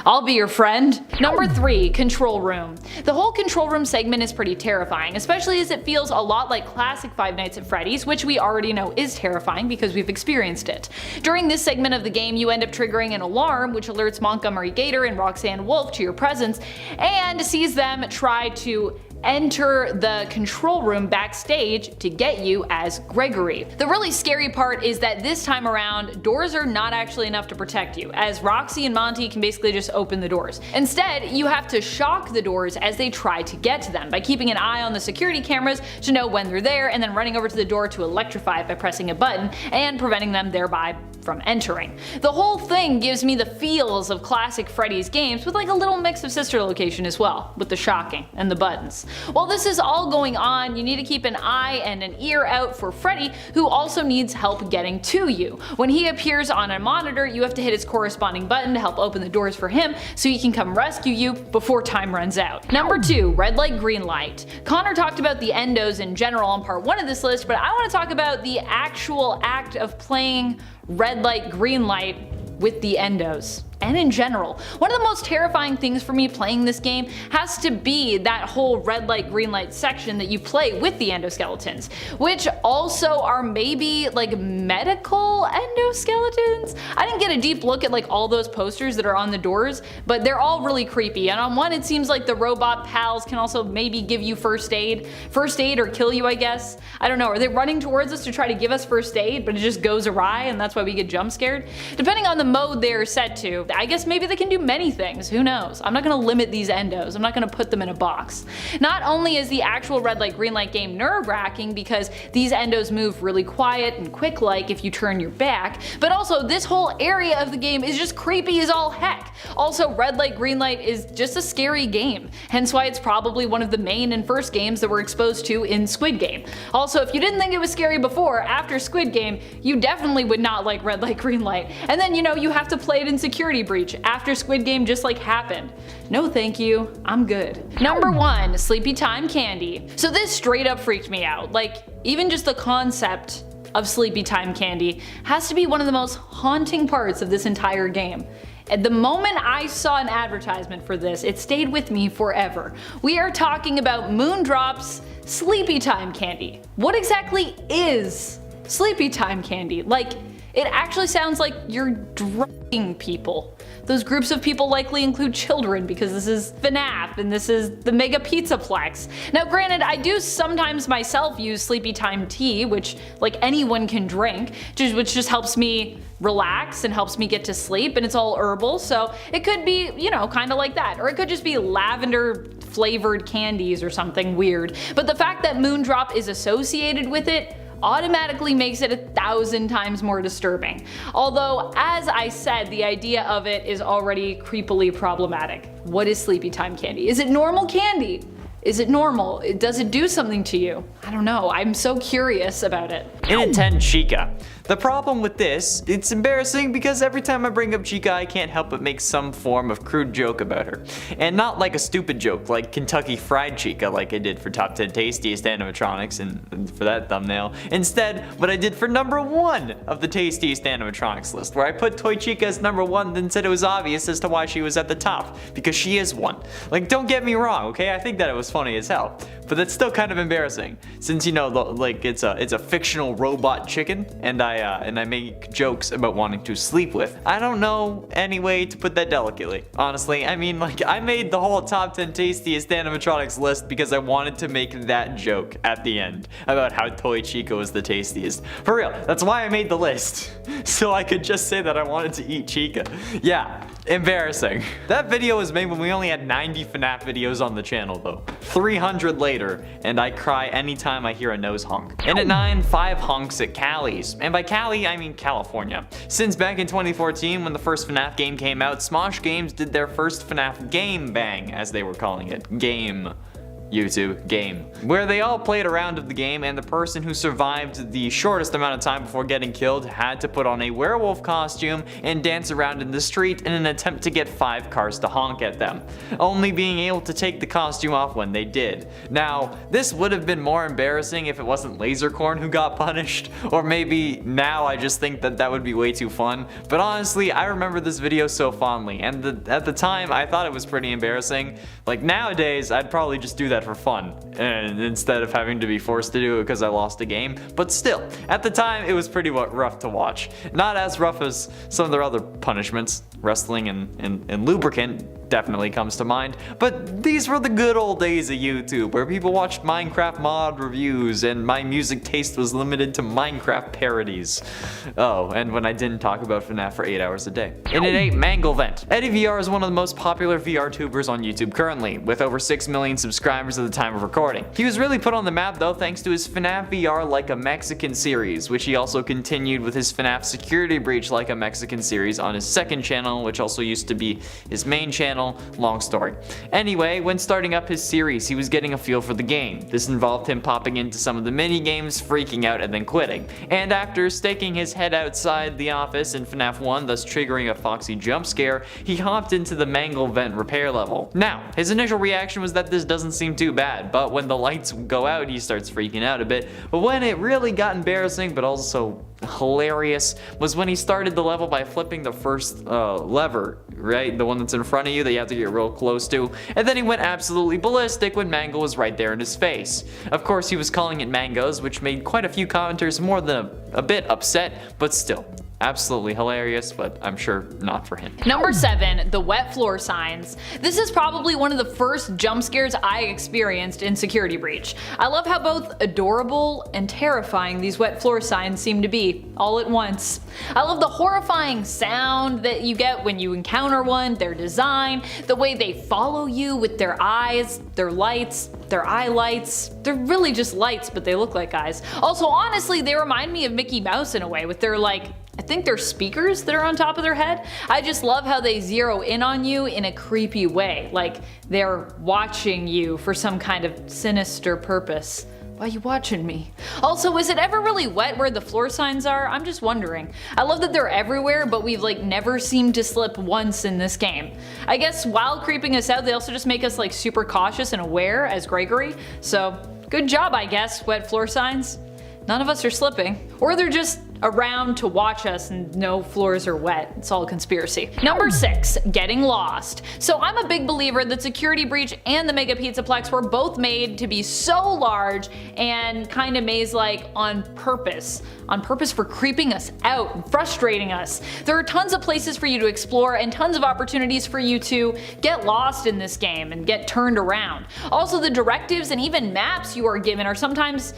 S2: I'll be your friend. Number 3, control room. The whole control room segment is pretty terrifying, especially as it feels a lot like classic Five Nights at Freddy's, which we already know is terrifying because we've experienced it. During this segment of the game, you end up triggering an alarm which alerts Montgomery Gator and Roxanne Wolf to your presence and sees them try to enter the control room backstage to get you as Gregory. The really scary part is that this time around, doors are not actually enough to protect you, as Roxy and Monty can basically just open the doors. Instead, you have to shock the doors as they try to get to them by keeping an eye on the security cameras to know when they're there, and then running over to the door to electrify it by pressing a button and preventing them thereby from entering. The whole thing gives me the feels of classic Freddy's games with like a little mix of sister location as well, with the shocking and the buttons. While this is all going on, you need to keep an eye and an ear out for Freddy, who also needs help getting to you. When he appears on a monitor, you have to hit its corresponding button to help open the doors for him so he can come rescue you before time runs out. Number 2, red light, green light. Connor talked about the endos in general on part 1 of this list, but I want to talk about the actual act of playing red light, green light with the endos. And in general, one of the most terrifying things for me playing this game has to be that whole red light, green light section that you play with the endoskeletons, which also are maybe like medical endoskeletons. I didn't get a deep look at like all those posters that are on the doors, but they're all really creepy. And on one, it seems like the robot pals can also maybe give you first aid or kill you, I guess. I don't know, are they running towards us to try to give us first aid, but it just goes awry and that's why we get jump scared? Depending on the mode they're set to, I guess maybe they can do many things, who knows? I'm not gonna limit these endos, I'm not gonna put them in a box. Not only is the actual red light green light game nerve-wracking because these endos move really quiet and quick like if you turn your back, but also this whole area of the game is just creepy as all heck. Also, red light green light is just a scary game, hence why it's probably one of the main and first games that we're exposed to in Squid Game. Also, if you didn't think it was scary before, after Squid Game, you definitely would not like red light green light. And then you have to play it in Security Breach after Squid Game just like happened. No thank you, I'm good. Number 1, sleepy time candy. So this straight up freaked me out. Like, even just the concept of sleepy time candy has to be one of the most haunting parts of this entire game. At the moment I saw an advertisement for this, it stayed with me forever. We are talking about Moondrop's sleepy time candy. What exactly is sleepy time candy? Like, it actually sounds like you're drugging people. Those groups of people likely include children because this is FNAF and this is the Mega Pizzaplex. Now granted, I do sometimes myself use sleepy time tea, which like anyone can drink, which just helps me relax and helps me get to sleep, and it's all herbal, so it could be, kind of like that. Or it could just be lavender flavored candies or something weird. But the fact that Moondrop is associated with it automatically makes it 1,000 times more disturbing. Although, as I said, the idea of it is already creepily problematic. What is sleepy time candy? Is it normal candy? Is it normal? Does it do something to you? I don't know, I'm so curious about it.
S1: Inattention Chica. The problem with this, it's embarrassing because every time I bring up Chica I can't help but make some form of crude joke about her. And not like a stupid joke like Kentucky Fried Chica like I did for Top 10 Tastiest Animatronics and for that thumbnail. Instead, what I did for number 1 of the Tastiest Animatronics list, where I put Toy Chica as number 1 then said it was obvious as to why she was at the top, because she is one. Like, don't get me wrong, okay? I think that it was funny as hell, but that's still kind of embarrassing since like it's a fictional robot chicken and I make jokes about wanting to sleep with. I don't know any way to put that delicately, honestly. I mean, like, I made the whole top 10 tastiest animatronics list because I wanted to make that joke at the end about how Toy Chica was the tastiest. For real, that's why I made the list, so I could just say that I wanted to eat Chica. Yeah, Embarrassing. That video was made when we only had 90 FNAF videos on the channel though. 300 later, and I cry anytime I hear a nose honk. And at 9, 5 honks at Cali's. And by Cali, I mean California. Since back in 2014 when the first FNAF game came out, Smosh Games did their first FNAF game bang, as they were calling it. Game. YouTube game, where they all played a round of the game, and the person who survived the shortest amount of time before getting killed had to put on a werewolf costume and dance around in the street in an attempt to get 5 cars to honk at them, only being able to take the costume off when they did. Now, this would have been more embarrassing if it wasn't Lasercorn who got punished, or maybe now I just think that that would be way too fun, but honestly, I remember this video so fondly, and at the time, I thought it was pretty embarrassing. Like nowadays, I'd probably just do that for fun, and instead of having to be forced to do it because I lost a game. But still, at the time it was pretty rough to watch. Not as rough as some of their other punishments. Wrestling and lubricant definitely comes to mind, but these were the good old days of YouTube where people watched Minecraft mod reviews and my music taste was limited to Minecraft parodies. Oh, and when I didn't talk about FNAF for 8 hours a day. And at 8, Manglevent. Eddie VR is one of the most popular VR tubers on YouTube currently, with over 6 million subscribers at the time of recording. He was really put on the map though thanks to his FNAF VR Like a Mexican series, which he also continued with his FNAF Security Breach Like a Mexican series on his second channel, which also used to be his main channel. Long story. Anyway, when starting up his series, he was getting a feel for the game. This involved him popping into some of the mini games, freaking out, and then quitting. And after staking his head outside the office in FNAF 1, thus triggering a Foxy jump scare, he hopped into the Manglevent repair level. Now, his initial reaction was that this doesn't seem too bad, but when the lights go out, he starts freaking out a bit. But when it really got embarrassing, but also hilarious, was when he started the level by flipping the first lever, right? The one that's in front of you that you have to get real close to. And then he went absolutely ballistic when Mango was right there in his face. Of course, he was calling it Mangoes, which made quite a few commenters more than a bit upset, but still. Absolutely hilarious, but I'm sure not for him.
S2: Number 7, the wet floor signs. This is probably one of the first jump scares I experienced in Security Breach. I love how both adorable and terrifying these wet floor signs seem to be, all at once. I love the horrifying sound that you get when you encounter one, their design, the way they follow you with their eyes, their lights, their eye lights. They're really just lights, but they look like eyes. Also, honestly, they remind me of Mickey Mouse in a way with their I think they're speakers that are on top of their head. I just love how they zero in on you in a creepy way, like they're watching you for some kind of sinister purpose. Why are you watching me? Also, is it ever really wet where the floor signs are? I'm just wondering. I love that they're everywhere, but we've never seemed to slip once in this game. I guess while creeping us out, they also just make us super cautious and aware as Gregory. So good job, I guess, wet floor signs. None of us are slipping. Or they're just around to watch us and no floors are wet. It's all a conspiracy. Number 6, getting lost. So I'm a big believer that Security Breach and the Mega Pizzaplex were both made to be so large and kind of maze-like on purpose. On purpose for creeping us out and frustrating us. There are tons of places for you to explore and tons of opportunities for you to get lost in this game and get turned around. Also, the directives and even maps you are given are sometimes,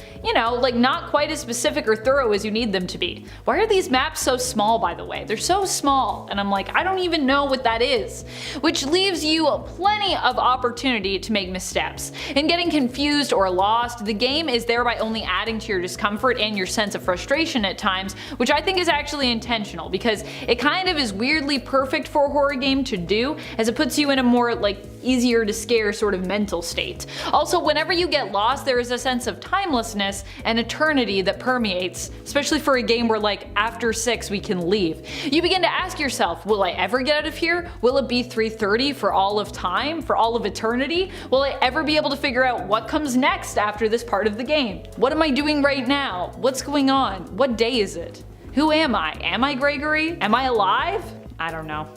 S2: not quite as specific or thorough as you need them to be. Why are these maps so small, by the way? They're so small, and I'm I don't even know what that is. Which leaves you plenty of opportunity to make missteps. In getting confused or lost, the game is thereby only adding to your discomfort and your sense of frustration at times, which I think is actually intentional, because it kind of is weirdly perfect for a horror game to do, as it puts you in a more easier to scare sort of mental state. Also, whenever you get lost, there is a sense of timelessness and eternity that permeates, especially for a game where after 6 we can leave. You begin to ask yourself, will I ever get out of here? Will it be 3:30 for all of time, for all of eternity? Will I ever be able to figure out what comes next after this part of the game? What am I doing right now? What's going on? What day is it? Who am I? Am I Gregory? Am I alive? I don't know.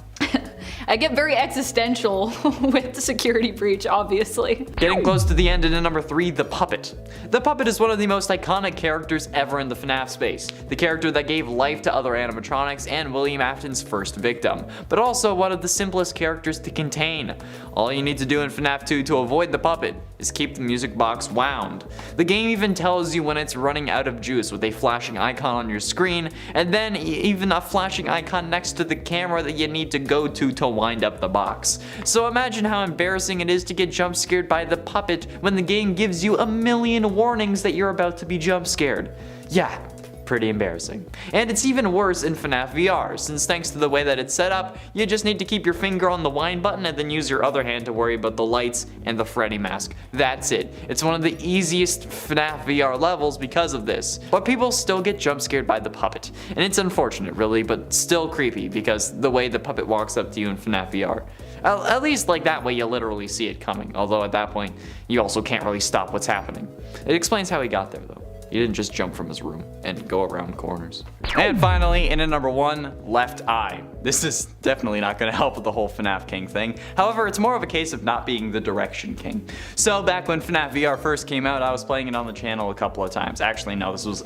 S2: I get very existential with the Security Breach, obviously.
S1: Getting close to the end, and at number 3, the Puppet. The Puppet is one of the most iconic characters ever in the FNAF space. The character that gave life to other animatronics and William Afton's first victim, but also one of the simplest characters to contain. All you need to do in FNAF 2 to avoid the Puppet is keep the music box wound. The game even tells you when it's running out of juice with a flashing icon on your screen, and then even a flashing icon next to the camera that you need to go to wind up the box. So imagine how embarrassing it is to get jump scared by the puppet when the game gives you a million warnings that you're about to be jump scared. Yeah, pretty embarrassing. And it's even worse in FNAF VR, since thanks to the way that it's set up, you just need to keep your finger on the wind button and then use your other hand to worry about the lights and the Freddy mask. That's it. It's one of the easiest FNAF VR levels because of this. But people still get jump scared by the puppet. And it's unfortunate really, but still creepy because the way the puppet walks up to you in FNAF VR. At least like that way you literally see it coming, although at that point you also can't really stop what's happening. It explains how he got there though. He didn't just jump from his room and go around corners. And finally, in at number 1, left eye. This is definitely not going to help with the whole FNAF King thing. However, it's more of a case of not being the direction king. So back when FNAF VR first came out, I was playing it on the channel a couple of times. Actually, no, this was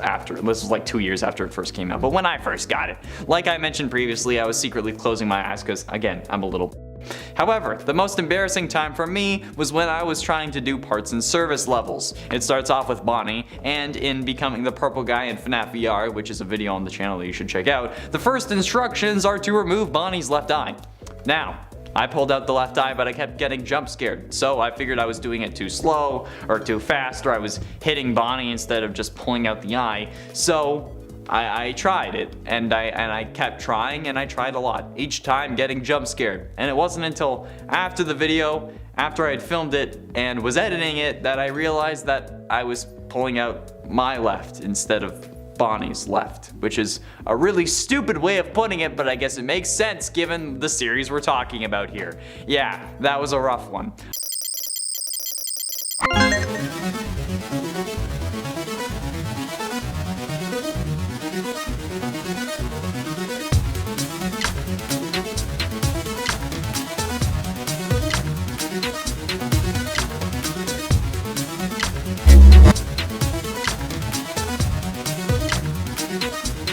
S1: like 2 years after it first came out. But when I first got it, like I mentioned previously, I was secretly closing my eyes because, again, I'm a little... However, the most embarrassing time for me was when I was trying to do parts and service levels. It starts off with Bonnie, and in becoming the purple guy in FNAF VR, which is a video on the channel that you should check out, the first instructions are to remove Bonnie's left eye. Now, I pulled out the left eye, but I kept getting jump scared, so I figured I was doing it too slow, or too fast, or I was hitting Bonnie instead of just pulling out the eye, so I tried it, and I kept trying, and I tried a lot, each time getting jump scared. And it wasn't until after the video, after I had filmed it and was editing it, that I realized that I was pulling out my left instead of Bonnie's left, which is a really stupid way of putting it, but I guess it makes sense given the series we're talking about here. Yeah, that was a rough one.